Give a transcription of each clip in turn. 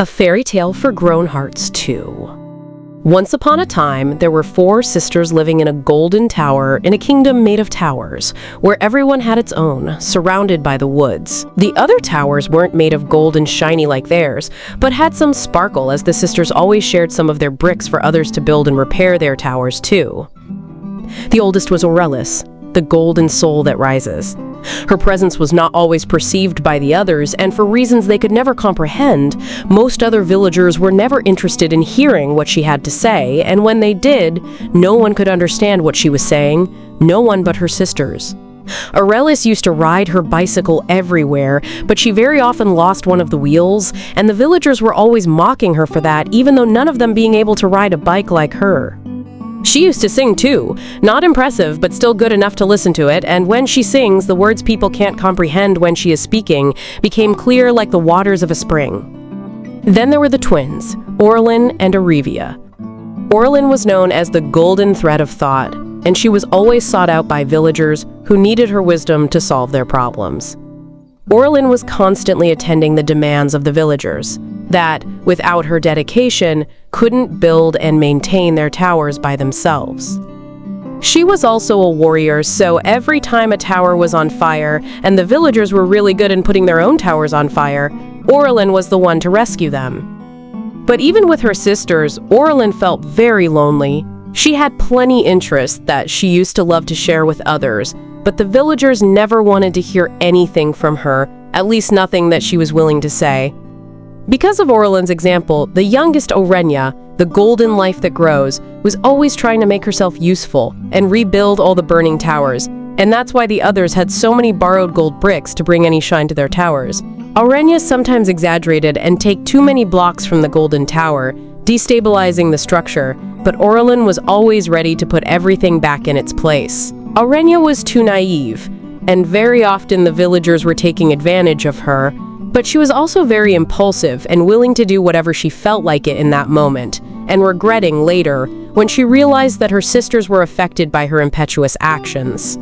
A fairy tale for grown hearts too. Once upon a time, there were 4 sisters living in a golden tower in a kingdom made of towers, where everyone had its own, surrounded by the woods. The other towers weren't made of gold and shiny like theirs, but had some sparkle, as the sisters always shared some of their bricks for others to build and repair their towers too. The oldest was Aurelis, the golden soul that rises. Her presence was not always perceived by the others, and for reasons they could never comprehend, most other villagers were never interested in hearing what she had to say, and when they did, no one could understand what she was saying, no one but her sisters. Aurelis used to ride her bicycle everywhere, but she very often lost one of the wheels, and the villagers were always mocking her for that, even though none of them being able to ride a bike like her. She used to sing too, not impressive but still good enough to listen to it, and when she sings, the words people can't comprehend when she is speaking became clear like the waters of a spring. Then there were the twins, Orlin and Arevia. Orlin was known as the golden thread of thought, and she was always sought out by villagers who needed her wisdom to solve their problems. Orlin was constantly attending the demands of the villagers that, without her dedication, couldn't build and maintain their towers by themselves. She was also a warrior, so every time a tower was on fire, and the villagers were really good in putting their own towers on fire, Orlin was the one to rescue them. But even with her sisters, Orlin felt very lonely. She had plenty interests that she used to love to share with others, but the villagers never wanted to hear anything from her, at least nothing that she was willing to say. Because of Orlin's example, the youngest Orenya, the golden life that grows, was always trying to make herself useful and rebuild all the burning towers, and that's why the others had so many borrowed gold bricks to bring any shine to their towers. Orenya sometimes exaggerated and take too many blocks from the golden tower, destabilizing the structure, but Orlin was always ready to put everything back in its place. Orenya was too naive, and very often the villagers were taking advantage of her, but she was also very impulsive and willing to do whatever she felt like it in that moment, and regretting later when she realized that her sisters were affected by her impetuous actions.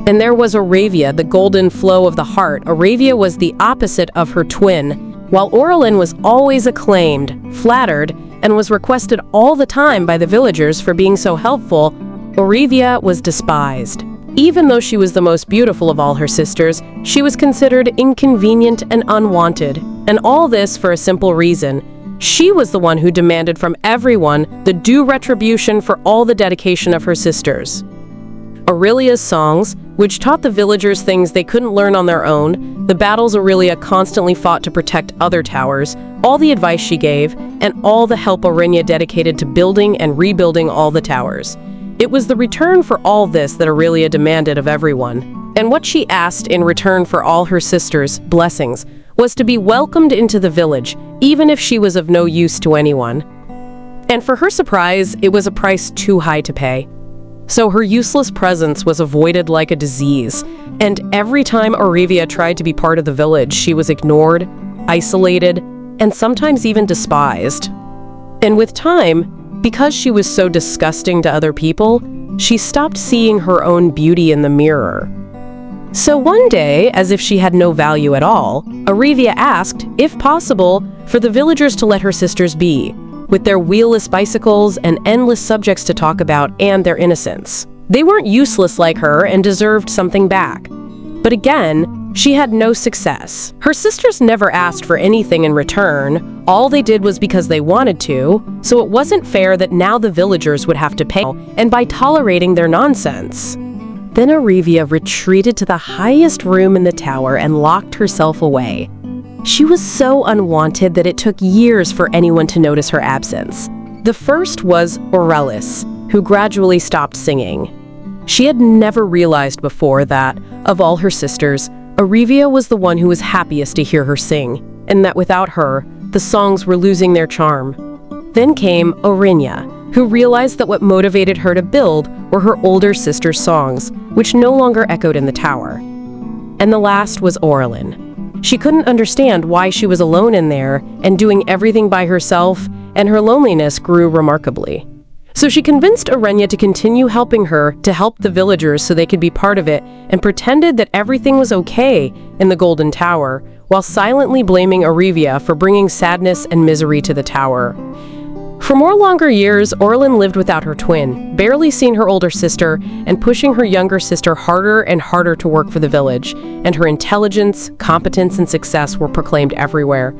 And there was Arevia, the golden flow of the heart. Arevia was the opposite of her twin. While Orlin was always acclaimed, flattered, and was requested all the time by the villagers for being so helpful, Arevia was despised. Even though she was the most beautiful of all her sisters, she was considered inconvenient and unwanted, and all this for a simple reason. She was the one who demanded from everyone the due retribution for all the dedication of her sisters. Aurelia's songs, which taught the villagers things they couldn't learn on their own, the battles Aurelia constantly fought to protect other towers, all the advice she gave, and all the help Orenya dedicated to building and rebuilding all the towers. It was the return for all this that Aurelia demanded of everyone. And what she asked in return for all her sisters' blessings was to be welcomed into the village, even if she was of no use to anyone. And for her surprise, it was a price too high to pay. So her useless presence was avoided like a disease, and every time Arevia tried to be part of the village, she was ignored, isolated, and sometimes even despised. And with time, because she was so disgusting to other people, she stopped seeing her own beauty in the mirror. So one day, as if she had no value at all, Arevia asked, if possible, for the villagers to let her sisters be, with their wheelless bicycles and endless subjects to talk about and their innocence. They weren't useless like her and deserved something back. But again, she had no success. Her sisters never asked for anything in return. All they did was because they wanted to, so it wasn't fair that now the villagers would have to pay, and by tolerating their nonsense. Then Arevia retreated to the highest room in the tower and locked herself away. She was so unwanted that it took years for anyone to notice her absence. The first was Aurelis, who gradually stopped singing. She had never realized before that, of all her sisters, Arevia was the one who was happiest to hear her sing, and that without her, the songs were losing their charm. Then came Orenya, who realized that what motivated her to build were her older sister's songs, which no longer echoed in the tower. And the last was Orlin. She couldn't understand why she was alone in there and doing everything by herself, and her loneliness grew remarkably. So she convinced Orenya to continue helping her to help the villagers so they could be part of it, and pretended that everything was okay in the Golden Tower, while silently blaming Arivia for bringing sadness and misery to the tower. For more longer years, Orlin lived without her twin, barely seeing her older sister and pushing her younger sister harder and harder to work for the village, and her intelligence, competence, and success were proclaimed everywhere.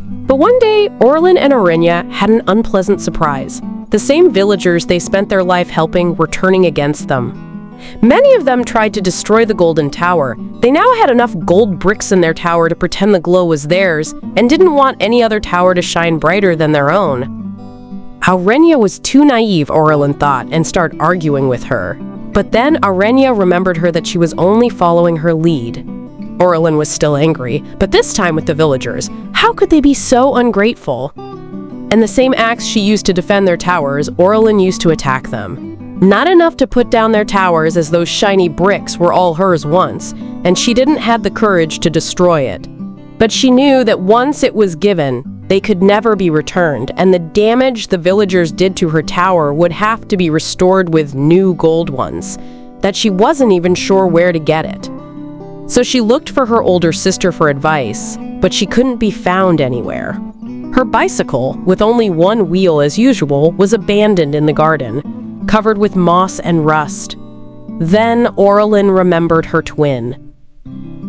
But one day, Orlin and Orinia had an unpleasant surprise. The same villagers they spent their life helping were turning against them. Many of them tried to destroy the Golden Tower. They now had enough gold bricks in their tower to pretend the glow was theirs, and didn't want any other tower to shine brighter than their own. Aurenia was too naive, Orlin thought, and started arguing with her. But then Aurenia remembered her that she was only following her lead. Orlin was still angry, but this time with the villagers. How could they be so ungrateful? And the same axe she used to defend their towers, Orlin used to attack them. Not enough to put down their towers, as those shiny bricks were all hers once, and she didn't have the courage to destroy it. But she knew that once it was given, they could never be returned, and the damage the villagers did to her tower would have to be restored with new gold ones, that she wasn't even sure where to get it. So she looked for her older sister for advice, but she couldn't be found anywhere. Her bicycle, with only one wheel as usual, was abandoned in the garden, covered with moss and rust. Then Orlin remembered her twin.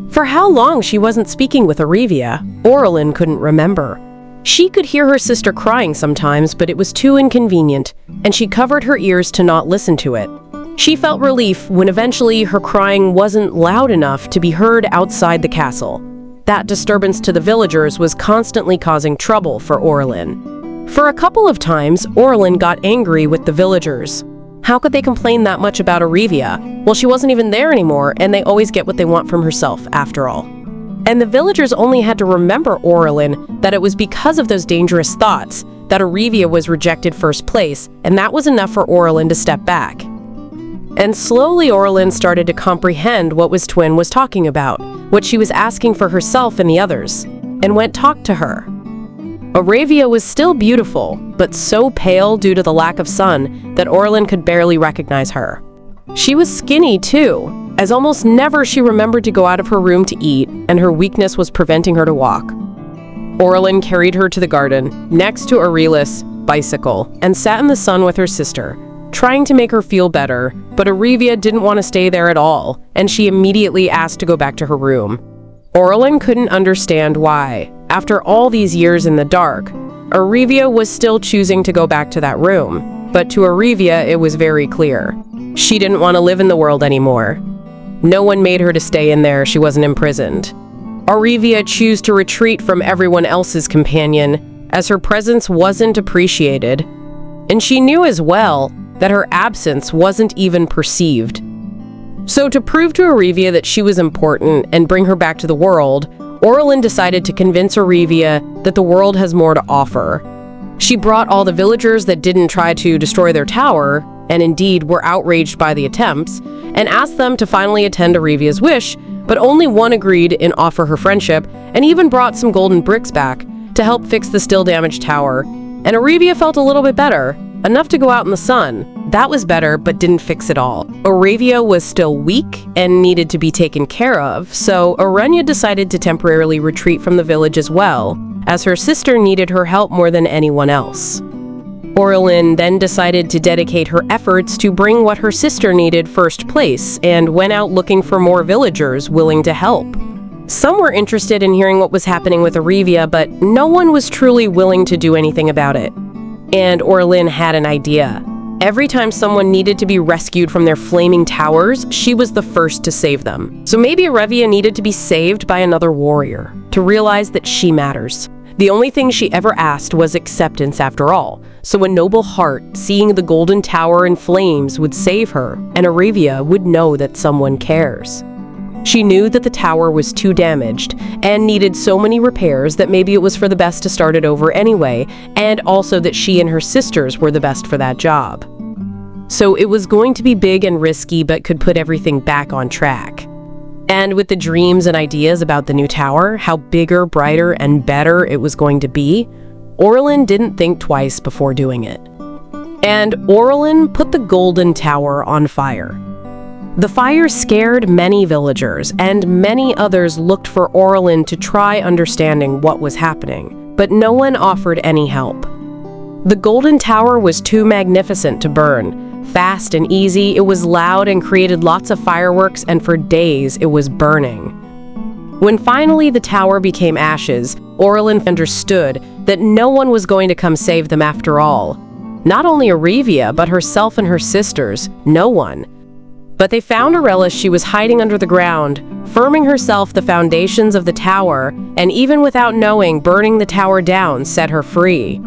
For how long she wasn't speaking with Arivia, Orlin couldn't remember. She could hear her sister crying sometimes, but it was too inconvenient, and she covered her ears to not listen to it. She felt relief when eventually her crying wasn't loud enough to be heard outside the castle. That disturbance to the villagers was constantly causing trouble for Orlin. For a couple of times, Orlin got angry with the villagers. How could they complain that much about Arivia? Well, she wasn't even there anymore, and they always get what they want from herself, after all. And the villagers only had to remember Orlin that it was because of those dangerous thoughts that Arivia was rejected first place, and that was enough for Orlin to step back. And slowly Orlin started to comprehend what his twin was talking about, what she was asking for herself and the others, and went talk to her. Arivia was still beautiful, but so pale due to the lack of sun that Orlin could barely recognize her. She was skinny too, as almost never she remembered to go out of her room to eat, and her weakness was preventing her to walk. Orlin carried her to the garden, next to Aurelius' bicycle, and sat in the sun with her sister, trying to make her feel better, but Arivia didn't want to stay there at all, and she immediately asked to go back to her room. Orlin couldn't understand why. After all these years in the dark, Arivia was still choosing to go back to that room, but to Arivia it was very clear. She didn't want to live in the world anymore. No one made her to stay in there, she wasn't imprisoned. Arivia chose to retreat from everyone else's companion, as her presence wasn't appreciated, and she knew as well that her absence wasn't even perceived. So to prove to Arivia that she was important and bring her back to the world, Orlin decided to convince Arivia that the world has more to offer. She brought all the villagers that didn't try to destroy their tower, and indeed were outraged by the attempts, and asked them to finally attend Arivia's wish, but only one agreed and offer her friendship, and even brought some golden bricks back to help fix the still damaged tower. And Arivia felt a little bit better, enough to go out in the sun. That was better, but didn't fix it all. Arivia was still weak and needed to be taken care of, so Orenia decided to temporarily retreat from the village as well, as her sister needed her help more than anyone else. Orlin then decided to dedicate her efforts to bring what her sister needed first place, and went out looking for more villagers willing to help. Some were interested in hearing what was happening with Arivia, but no one was truly willing to do anything about it. And Orlin had an idea. Every time someone needed to be rescued from their flaming towers, she was the first to save them. So maybe Arivia needed to be saved by another warrior, to realize that she matters. The only thing she ever asked was acceptance after all, so a noble heart seeing the golden tower in flames would save her, and Arivia would know that someone cares. She knew that the tower was too damaged and needed so many repairs that maybe it was for the best to start it over anyway, and also that she and her sisters were the best for that job. So it was going to be big and risky, but could put everything back on track. And with the dreams and ideas about the new tower, how bigger, brighter, and better it was going to be, Orlin didn't think twice before doing it. And Orlin put the golden tower on fire. The fire scared many villagers, and many others looked for Orlin to try understanding what was happening, but no one offered any help. The Golden Tower was too magnificent to burn. Fast and easy, it was loud and created lots of fireworks, and for days it was burning. When finally the tower became ashes, Orlin understood that no one was going to come save them after all. Not only Arivia, but herself and her sisters, no one. But they found Aurelis. She was hiding under the ground, firming herself the foundations of the tower, and even without knowing, burning the tower down set her free.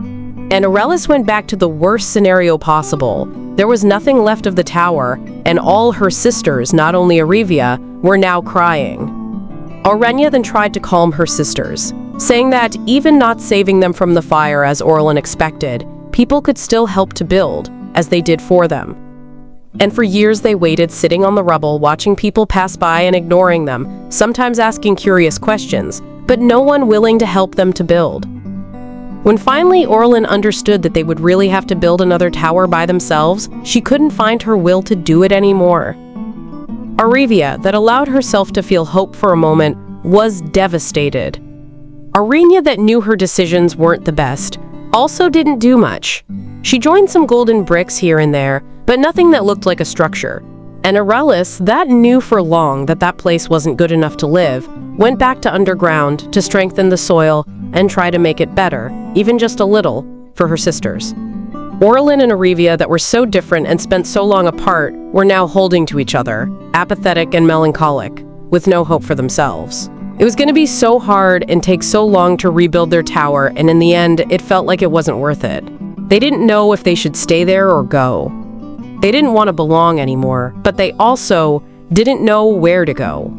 And Aurelis went back to the worst scenario possible. There was nothing left of the tower, and all her sisters, not only Arivia, were now crying. Aurenia then tried to calm her sisters, saying that even not saving them from the fire as Orlin expected, people could still help to build, as they did for them. And for years they waited, sitting on the rubble, watching people pass by and ignoring them, sometimes asking curious questions, but no one willing to help them to build. When finally Orlin understood that they would really have to build another tower by themselves, she couldn't find her will to do it anymore. Arivia, that allowed herself to feel hope for a moment, was devastated. Aurenia, that knew her decisions weren't the best, also didn't do much. She joined some golden bricks here and there, but nothing that looked like a structure. And Aurelis, that knew for long that that place wasn't good enough to live, went back to underground to strengthen the soil and try to make it better, even just a little, for her sisters. Orlin and Arivia, that were so different and spent so long apart, were now holding to each other, apathetic and melancholic, with no hope for themselves. It was going to be so hard and take so long to rebuild their tower, and in the end, it felt like it wasn't worth it. They didn't know if they should stay there or go. They didn't want to belong anymore, but they also didn't know where to go.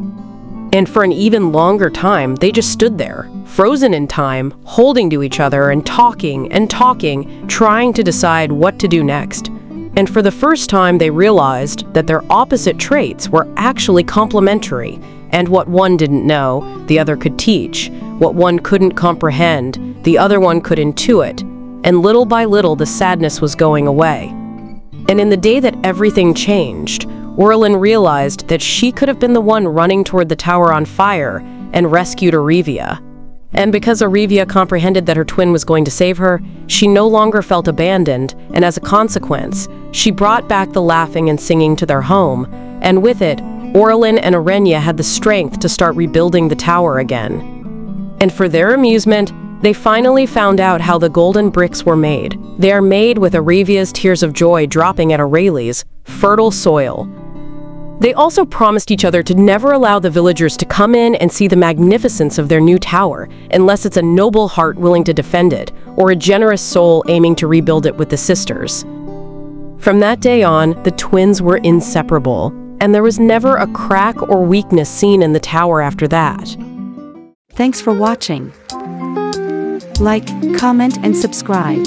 And for an even longer time, they just stood there, frozen in time, holding to each other and talking, trying to decide what to do next. And for the first time, they realized that their opposite traits were actually complementary, and what one didn't know, the other could teach. What one couldn't comprehend, the other one could intuit. And little by little, the sadness was going away. And in the day that everything changed, Orlin realized that she could have been the one running toward the tower on fire and rescued Arivia. And because Arivia comprehended that her twin was going to save her, she no longer felt abandoned, and as a consequence, she brought back the laughing and singing to their home, and with it, Orlin and Aurenia had the strength to start rebuilding the tower again. And for their amusement, they finally found out how the golden bricks were made. They are made with Arivia's tears of joy dropping at Aureli's fertile soil. They also promised each other to never allow the villagers to come in and see the magnificence of their new tower, unless it's a noble heart willing to defend it, or a generous soul aiming to rebuild it with the sisters. From that day on, the twins were inseparable, and there was never a crack or weakness seen in the tower after that. Thanks for watching. Like, comment, and subscribe.